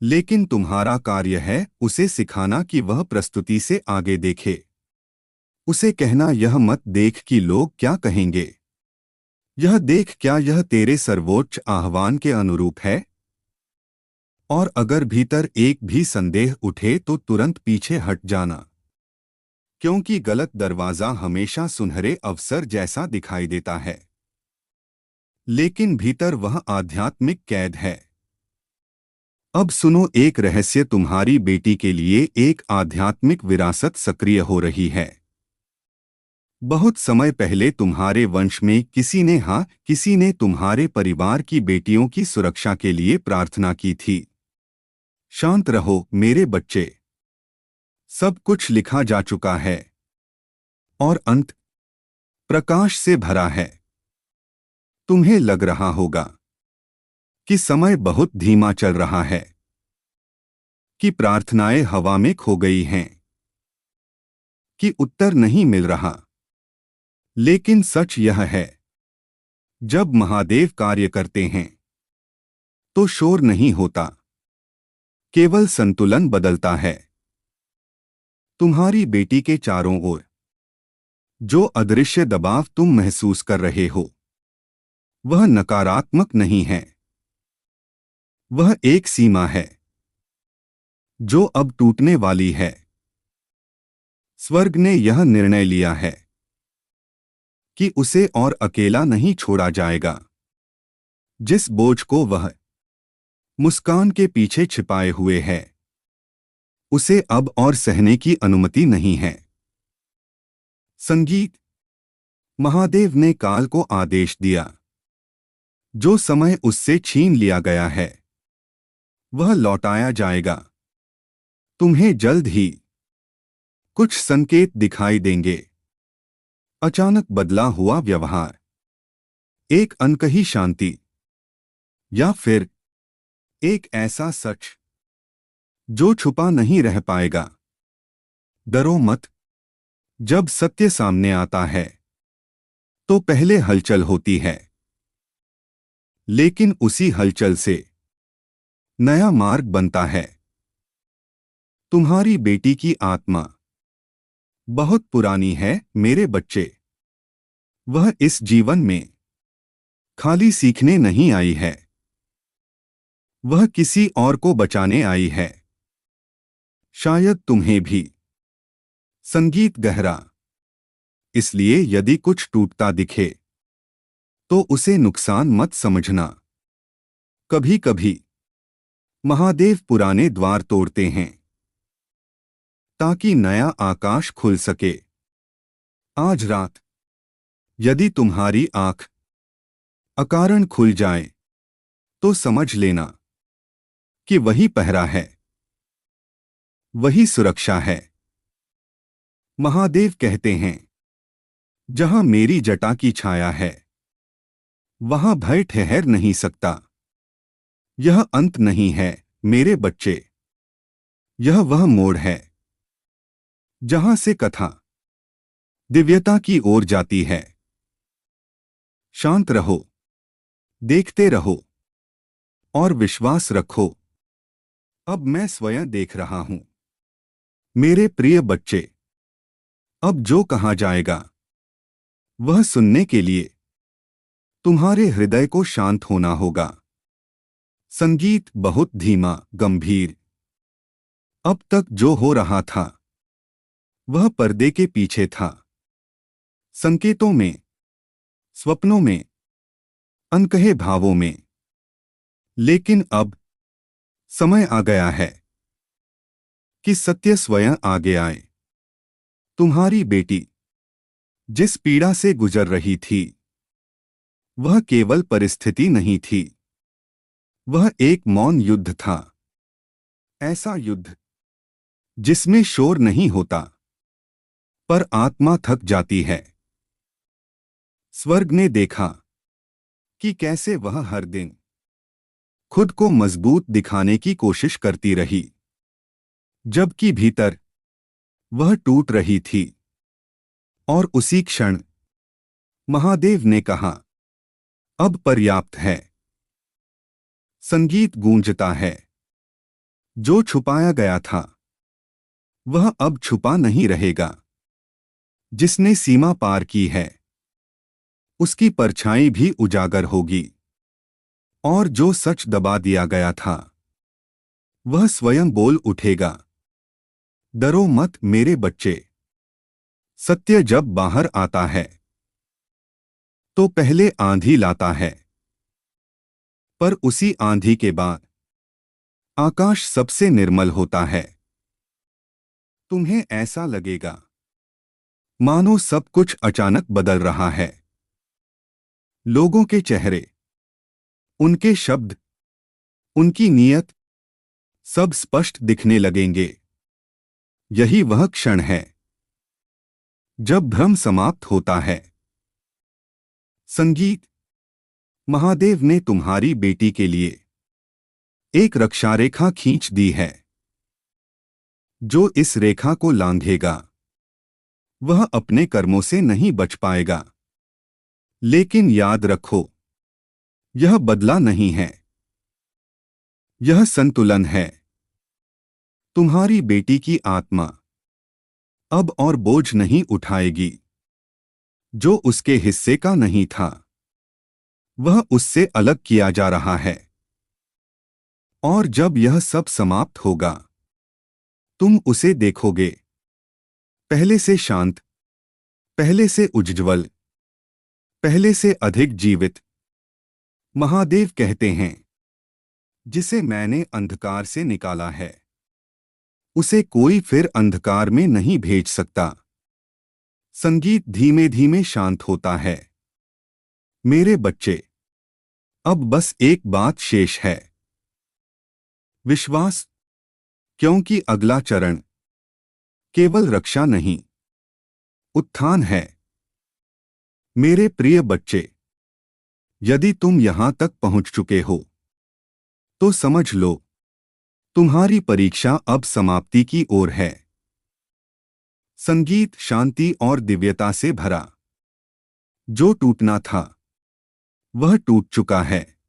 लेकिन तुम्हारा कार्य है उसे सिखाना कि वह प्रस्तुति से आगे देखे। उसे कहना, यह मत देख कि लोग क्या कहेंगे। यह देख क्या यह तेरे सर्वोच्च आह्वान के अनुरूप है। और अगर भीतर एक भी संदेह उठे तो तुरंत पीछे हट जाना, क्योंकि गलत दरवाजा हमेशा सुनहरे अवसर जैसा दिखाई देता है, लेकिन भीतर वह आध्यात्मिक कैद है। अब सुनो, एक रहस्य। तुम्हारी बेटी के लिए एक आध्यात्मिक विरासत सक्रिय हो रही है। बहुत समय पहले तुम्हारे वंश में किसी ने तुम्हारे परिवार की बेटियों की सुरक्षा के लिए प्रार्थना की थी। शांत रहो मेरे बच्चे। सब कुछ लिखा जा चुका है और अंत प्रकाश से भरा है। तुम्हें लग रहा होगा कि समय बहुत धीमा चल रहा है, कि प्रार्थनाएं हवा में खो गई हैं, कि उत्तर नहीं मिल रहा। लेकिन सच यह है, जब महादेव कार्य करते हैं तो शोर नहीं होता, केवल संतुलन बदलता है। तुम्हारी बेटी के चारों ओर जो अदृश्य दबाव तुम महसूस कर रहे हो, वह नकारात्मक नहीं है। वह एक सीमा है जो अब टूटने वाली है। स्वर्ग ने यह निर्णय लिया है कि उसे और अकेला नहीं छोड़ा जाएगा। जिस बोझ को वह मुस्कान के पीछे छिपाए हुए है, उसे अब और सहने की अनुमति नहीं है। संगीत। महादेव ने काल को आदेश दिया, जो समय उससे छीन लिया गया है वह लौटाया जाएगा। तुम्हें जल्द ही कुछ संकेत दिखाई देंगे। अचानक बदला हुआ व्यवहार, एक अनकही शांति, या फिर एक ऐसा सच जो छुपा नहीं रह पाएगा। डरो मत। जब सत्य सामने आता है तो पहले हलचल होती है, लेकिन उसी हलचल से नया मार्ग बनता है। तुम्हारी बेटी की आत्मा बहुत पुरानी है मेरे बच्चे। वह इस जीवन में खाली सीखने नहीं आई है, वह किसी और को बचाने आई है। शायद तुम्हें भी। संगीत गहरा। इसलिए यदि कुछ टूटता दिखे तो उसे नुकसान मत समझना। कभी कभी महादेव पुराने द्वार तोड़ते हैं ताकि नया आकाश खुल सके। आज रात यदि तुम्हारी आंख अकारण खुल जाए तो समझ लेना कि वही पहरा है, वही सुरक्षा है। महादेव कहते हैं, जहां मेरी जटा की छाया है वहां भय ठहर नहीं सकता। यह अंत नहीं है मेरे बच्चे, यह वह मोड़ है जहां से कथा दिव्यता की ओर जाती है। शांत रहो, देखते रहो और विश्वास रखो। अब मैं स्वयं देख रहा हूं। मेरे प्रिय बच्चे, अब जो कहा जाएगा वह सुनने के लिए तुम्हारे हृदय को शांत होना होगा। संगीत बहुत धीमा, गंभीर। अब तक जो हो रहा था वह पर्दे के पीछे था, संकेतों में, स्वप्नों में, अनकहे भावों में। लेकिन अब समय आ गया है कि सत्य स्वयं आगे आए। तुम्हारी बेटी जिस पीड़ा से गुजर रही थी वह केवल परिस्थिति नहीं थी, वह एक मौन युद्ध था। ऐसा युद्ध जिसमें शोर नहीं होता पर आत्मा थक जाती है। स्वर्ग ने देखा कि कैसे वह हर दिन खुद को मजबूत दिखाने की कोशिश करती रही, जबकि भीतर वह टूट रही थी। और उसी क्षण महादेव ने कहा, अब पर्याप्त है। संगीत गूंजता है। जो छुपाया गया था वह अब छुपा नहीं रहेगा। जिसने सीमा पार की है उसकी परछाई भी उजागर होगी। और जो सच दबा दिया गया था वह स्वयं बोल उठेगा। डरो मत मेरे बच्चे। सत्य जब बाहर आता है तो पहले आंधी लाता है, पर उसी आंधी के बाद आकाश सबसे निर्मल होता है। तुम्हें ऐसा लगेगा मानो सब कुछ अचानक बदल रहा है। लोगों के चेहरे, उनके शब्द, उनकी नीयत, सब स्पष्ट दिखने लगेंगे। यही वह क्षण है जब भ्रम समाप्त होता है। संगीत। महादेव ने तुम्हारी बेटी के लिए एक रक्षा रेखा खींच दी है। जो इस रेखा को लांघेगा वह अपने कर्मों से नहीं बच पाएगा। लेकिन याद रखो, यह बदला नहीं है, यह संतुलन है। तुम्हारी बेटी की आत्मा अब और बोझ नहीं उठाएगी जो उसके हिस्से का नहीं था। वह उससे अलग किया जा रहा है। और जब यह सब समाप्त होगा तुम उसे देखोगे, पहले से शांत, पहले से उज्ज्वल, पहले से अधिक जीवित। महादेव कहते हैं, जिसे मैंने अंधकार से निकाला है उसे कोई फिर अंधकार में नहीं भेज सकता। संगीत धीमे धीमे शांत होता है। मेरे बच्चे, अब बस एक बात शेष है, विश्वास। क्योंकि अगला चरण केवल रक्षा नहीं, उत्थान है। मेरे प्रिय बच्चे, यदि तुम यहां तक पहुंच चुके हो तो समझ लो, तुम्हारी परीक्षा अब समाप्ति की ओर है। संगीत शांति और दिव्यता से भरा। जो टूटना था वह टूट चुका है।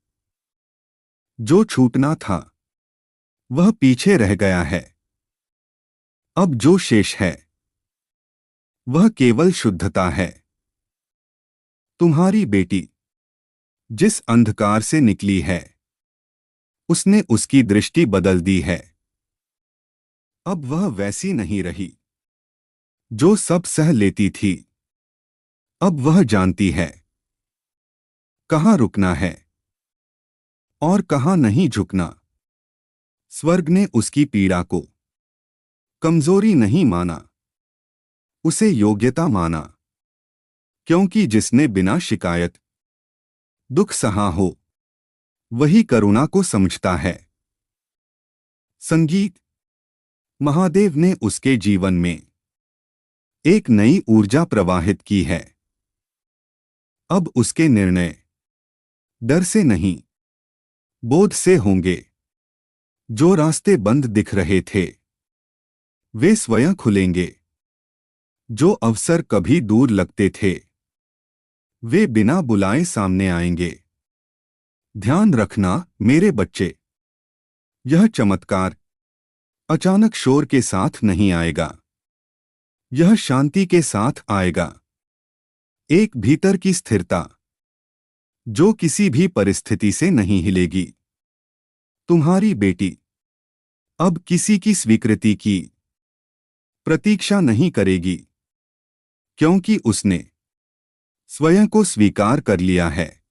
जो छूटना था वह पीछे रह गया है। अब जो शेष है वह केवल शुद्धता है। तुम्हारी बेटी जिस अंधकार से निकली है उसने उसकी दृष्टि बदल दी है। अब वह वैसी नहीं रही जो सब सह लेती थी। अब वह जानती है कहाँ रुकना है और कहाँ नहीं झुकना। स्वर्ग ने उसकी पीड़ा को कमजोरी नहीं माना, उसे योग्यता माना। क्योंकि जिसने बिना शिकायत दुख सहा हो वही करुणा को समझता है। संगीत। महादेव ने उसके जीवन में एक नई ऊर्जा प्रवाहित की है। अब उसके निर्णय डर से नहीं, बोध से होंगे। जो रास्ते बंद दिख रहे थे वे स्वयं खुलेंगे। जो अवसर कभी दूर लगते थे वे बिना बुलाए सामने आएंगे। ध्यान रखना मेरे बच्चे, यह चमत्कार अचानक शोर के साथ नहीं आएगा। यह शांति के साथ आएगा। एक भीतर की स्थिरता जो किसी भी परिस्थिति से नहीं हिलेगी। तुम्हारी बेटी अब किसी की स्वीकृति की प्रतीक्षा नहीं करेगी, क्योंकि उसने स्वयं को स्वीकार कर लिया है।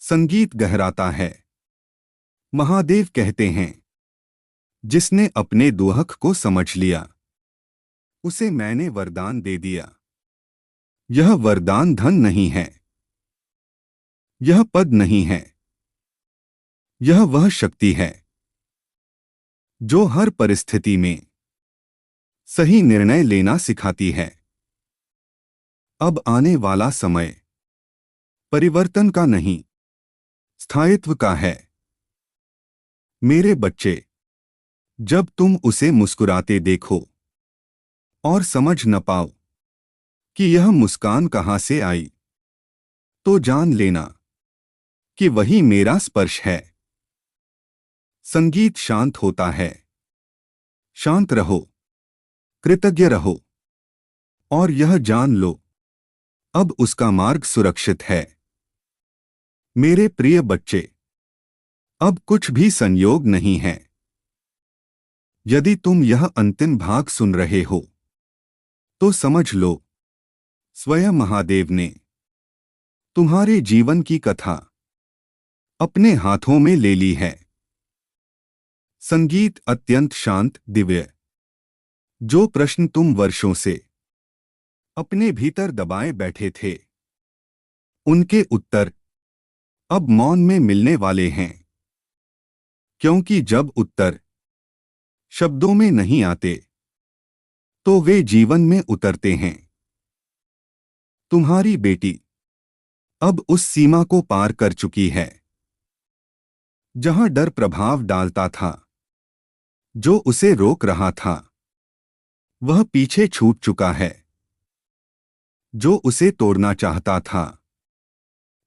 संगीत गहराता है। महादेव कहते हैं, जिसने अपने दुहक को समझ लिया उसे मैंने वरदान दे दिया। यह वरदान धन नहीं है, यह पद नहीं है, यह वह शक्ति है जो हर परिस्थिति में सही निर्णय लेना सिखाती है। अब आने वाला समय परिवर्तन का नहीं, स्थायित्व का है। मेरे बच्चे, जब तुम उसे मुस्कुराते देखो और समझ न पाओ कि यह मुस्कान कहां से आई, तो जान लेना कि वही मेरा स्पर्श है। संगीत शांत होता है। शांत रहो, कृतज्ञ रहो और यह जान लो, अब उसका मार्ग सुरक्षित है। मेरे प्रिय बच्चे, अब कुछ भी संयोग नहीं है। यदि तुम यह अंतिम भाग सुन रहे हो तो समझ लो, स्वयं महादेव ने तुम्हारे जीवन की कथा अपने हाथों में ले ली है। संगीत अत्यंत शांत, दिव्य। जो प्रश्न तुम वर्षों से अपने भीतर दबाए बैठे थे उनके उत्तर अब मौन में मिलने वाले हैं। क्योंकि जब उत्तर शब्दों में नहीं आते तो वे जीवन में उतरते हैं। तुम्हारी बेटी अब उस सीमा को पार कर चुकी है जहां डर प्रभाव डालता था, जो उसे रोक रहा था वह पीछे छूट चुका है। जो उसे तोड़ना चाहता था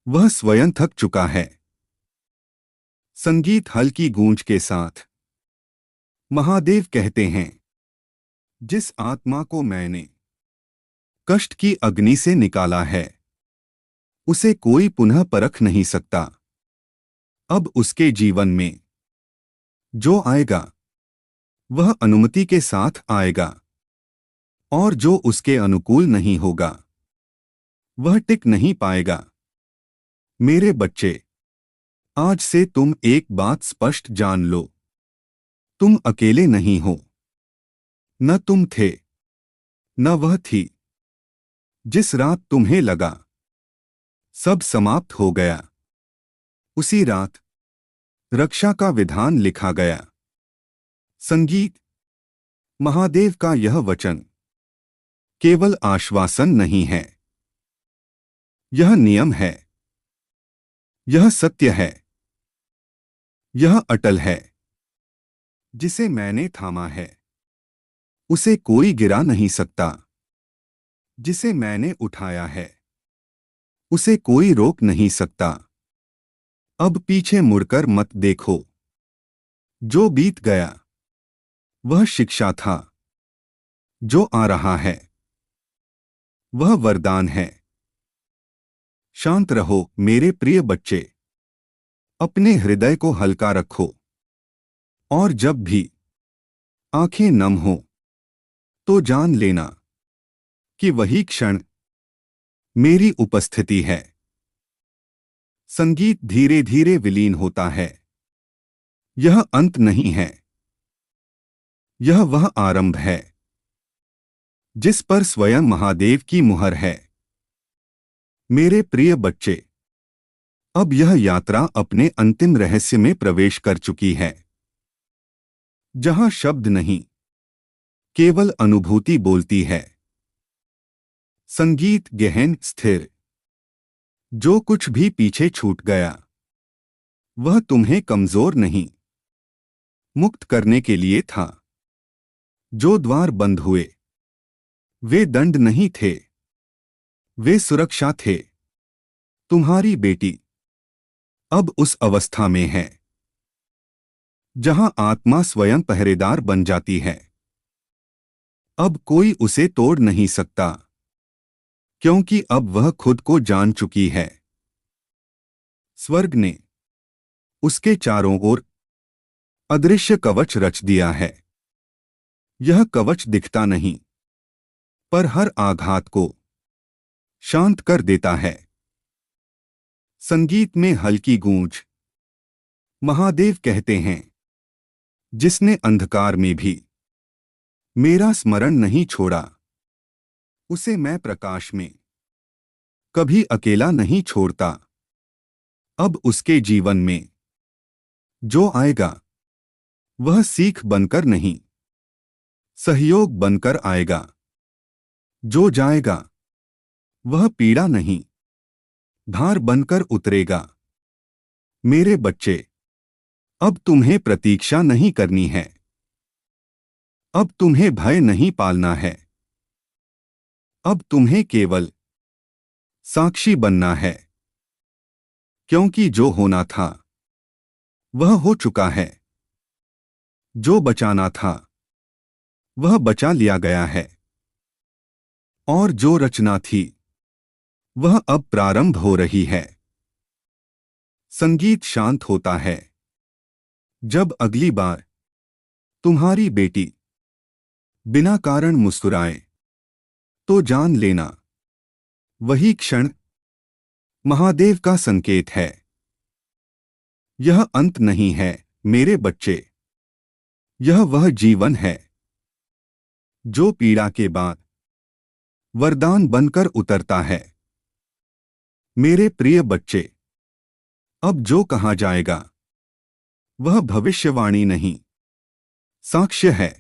वह स्वयं थक चुका है। संगीत हल्की गूंज के साथ महादेव कहते हैं, जिस आत्मा को मैंने कष्ट की अग्नि से निकाला है उसे कोई पुनः परख नहीं सकता। अब उसके जीवन में जो आएगा वह अनुमति के साथ आएगा, और जो उसके अनुकूल नहीं होगा वह टिक नहीं पाएगा। मेरे बच्चे, आज से तुम एक बात स्पष्ट जान लो, तुम अकेले नहीं हो। न तुम थे, न वह थी। जिस रात तुम्हें लगा सब समाप्त हो गया, उसी रात रक्षा का विधान लिखा गया। संगीत, महादेव का यह वचन केवल आश्वासन नहीं है, यह नियम है, यह सत्य है, यह अटल है। जिसे मैंने थामा है उसे कोई गिरा नहीं सकता। जिसे मैंने उठाया है उसे कोई रोक नहीं सकता। अब पीछे मुड़कर मत देखो। जो बीत गया वह शिक्षा था, जो आ रहा है वह वरदान है। शांत रहो मेरे प्रिय बच्चे, अपने हृदय को हल्का रखो, और जब भी आंखें नम हो तो जान लेना कि वही क्षण मेरी उपस्थिति है। संगीत धीरे धीरे विलीन होता है। यह अंत नहीं है, यह वह आरंभ है जिस पर स्वयं महादेव की मुहर है। मेरे प्रिय बच्चे, अब यह यात्रा अपने अंतिम रहस्य में प्रवेश कर चुकी है, जहां शब्द नहीं केवल अनुभूति बोलती है। संगीत गहन स्थिर। जो कुछ भी पीछे छूट गया वह तुम्हें कमजोर नहीं, मुक्त करने के लिए था। जो द्वार बंद हुए वे दंड नहीं थे, वे सुरक्षा थे। तुम्हारी बेटी अब उस अवस्था में है जहां आत्मा स्वयं पहरेदार बन जाती है। अब कोई उसे तोड़ नहीं सकता, क्योंकि अब वह खुद को जान चुकी है। स्वर्ग ने उसके चारों ओर अदृश्य कवच रच दिया है। यह कवच दिखता नहीं, पर हर आघात को शांत कर देता है। संगीत में हल्की गूंज। महादेव कहते हैं, जिसने अंधकार में भी मेरा स्मरण नहीं छोड़ा उसे मैं प्रकाश में कभी अकेला नहीं छोड़ता। अब उसके जीवन में जो आएगा वह सीख बनकर नहीं, सहयोग बनकर आएगा। जो जाएगा वह पीड़ा नहीं, भार बनकर उतरेगा। मेरे बच्चे, अब तुम्हें प्रतीक्षा नहीं करनी है। अब तुम्हें भय नहीं पालना है। अब तुम्हें केवल साक्षी बनना है, क्योंकि जो होना था वह हो चुका है। जो बचाना था वह बचा लिया गया है, और जो रचना थी वह अब प्रारंभ हो रही है। संगीत शांत होता है। जब अगली बार तुम्हारी बेटी बिना कारण मुस्कुराए तो जान लेना वही क्षण महादेव का संकेत है। यह अंत नहीं है मेरे बच्चे, यह वह जीवन है जो पीड़ा के बाद वरदान बनकर उतरता है। मेरे प्रिय बच्चे, अब जो कहा जाएगा वह भविष्यवाणी नहीं, साक्ष्य है।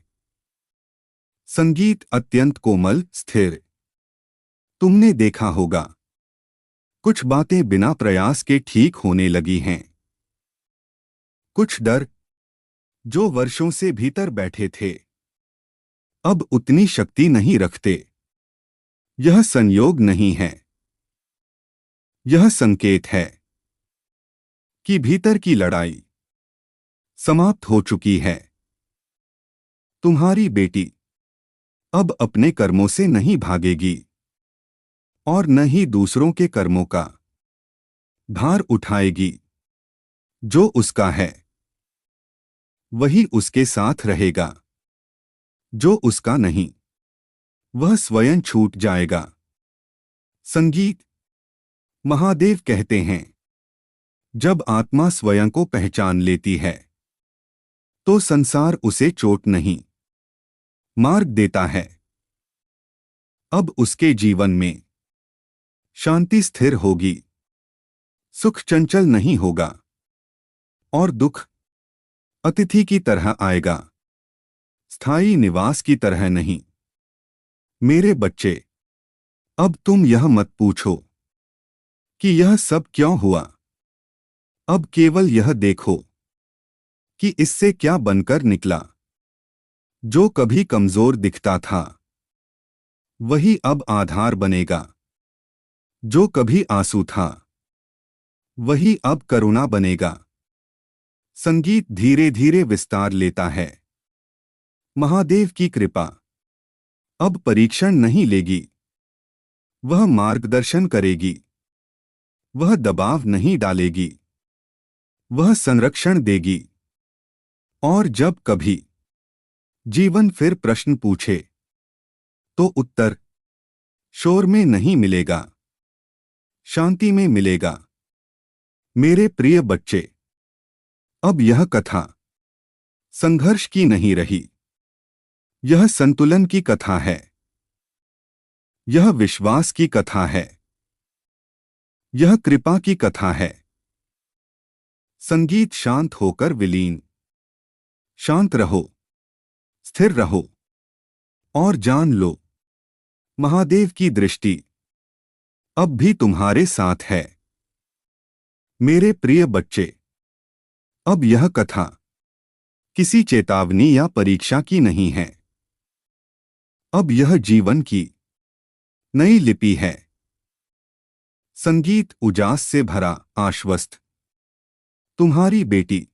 संगीत अत्यंत कोमल, स्थिर। तुमने देखा होगा, कुछ बातें बिना प्रयास के ठीक होने लगी हैं। कुछ डर जो वर्षों से भीतर बैठे थे, अब उतनी शक्ति नहीं रखते। यह संयोग नहीं है, यह संकेत है कि भीतर की लड़ाई समाप्त हो चुकी है। तुम्हारी बेटी अब अपने कर्मों से नहीं भागेगी और न ही दूसरों के कर्मों का भार उठाएगी। जो उसका है वही उसके साथ रहेगा, जो उसका नहीं वह स्वयं छूट जाएगा। संगीत महादेव कहते हैं, जब आत्मा स्वयं को पहचान लेती है तो संसार उसे चोट नहीं, मार्ग देता है। अब उसके जीवन में शांति स्थिर होगी, सुख चंचल नहीं होगा और दुख अतिथि की तरह आएगा, स्थायी निवास की तरह नहीं। मेरे बच्चे, अब तुम यह मत पूछो कि यह सब क्यों हुआ। अब केवल यह देखो कि इससे क्या बनकर निकला। जो कभी कमजोर दिखता था वही अब आधार बनेगा, जो कभी आंसू था वही अब करुणा बनेगा। संगीत धीरे धीरे विस्तार लेता है। महादेव की कृपा अब परीक्षण नहीं लेगी, वह मार्गदर्शन करेगी। वह दबाव नहीं डालेगी, वह संरक्षण देगी। और जब कभी जीवन फिर प्रश्न पूछे तो उत्तर शोर में नहीं मिलेगा, शांति में मिलेगा। मेरे प्रिय बच्चे, अब यह कथा संघर्ष की नहीं रही, यह संतुलन की कथा है। यह विश्वास की कथा है, यह कृपा की कथा है। संगीत शांत होकर विलीन। शांत रहो, स्थिर रहो और जान लो, महादेव की दृष्टि अब भी तुम्हारे साथ है। मेरे प्रिय बच्चे, अब यह कथा किसी चेतावनी या परीक्षा की नहीं है। अब यह जीवन की नई लिपि है। संगीत उजास से भरा, आश्वस्त। तुम्हारी बेटी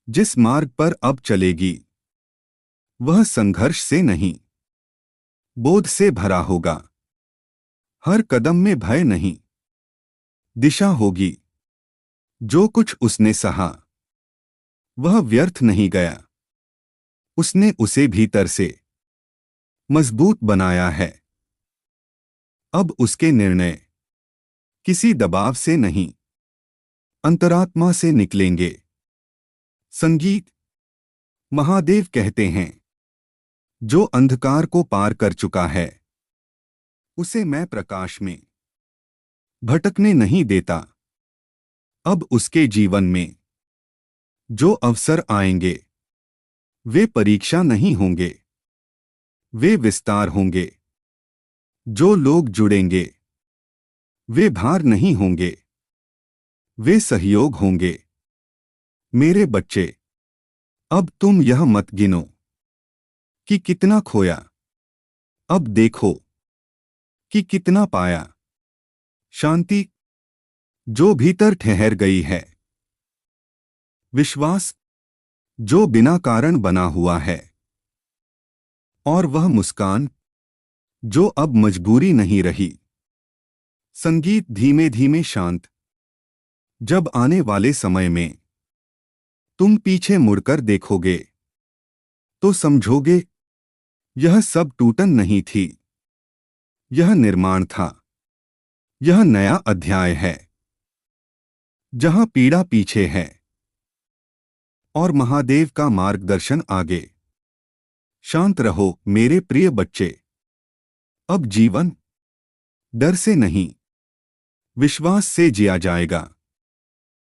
जिस मार्ग पर अब चलेगी वह संघर्ष से नहीं, बोध से भरा होगा। हर कदम में भय नहीं, दिशा होगी। जो कुछ उसने सहा वह व्यर्थ नहीं गया, उसने उसे भीतर से मजबूत बनाया है। अब उसके निर्णय किसी दबाव से नहीं, अंतरात्मा से निकलेंगे। संगीत महादेव कहते हैं, जो अंधकार को पार कर चुका है उसे मैं प्रकाश में भटकने नहीं देता। अब उसके जीवन में जो अवसर आएंगे वे परीक्षा नहीं होंगे, वे विस्तार होंगे। जो लोग जुड़ेंगे वे भार नहीं होंगे, वे सहयोग होंगे। मेरे बच्चे, अब तुम यह मत गिनो कि कितना खोया, अब देखो कि कितना पाया। शांति जो भीतर ठहर गई है, विश्वास जो बिना कारण बना हुआ है, और वह मुस्कान जो अब मजबूरी नहीं रही। संगीत धीमे धीमे शांत। जब आने वाले समय में तुम पीछे मुड़कर देखोगे तो समझोगे यह सब टूटन नहीं थी, यह निर्माण था। यह नया अध्याय है जहां पीड़ा पीछे है और महादेव का मार्गदर्शन आगे। शांत रहो मेरे प्रिय बच्चे। अब जीवन डर से नहीं, विश्वास से जिया जाएगा।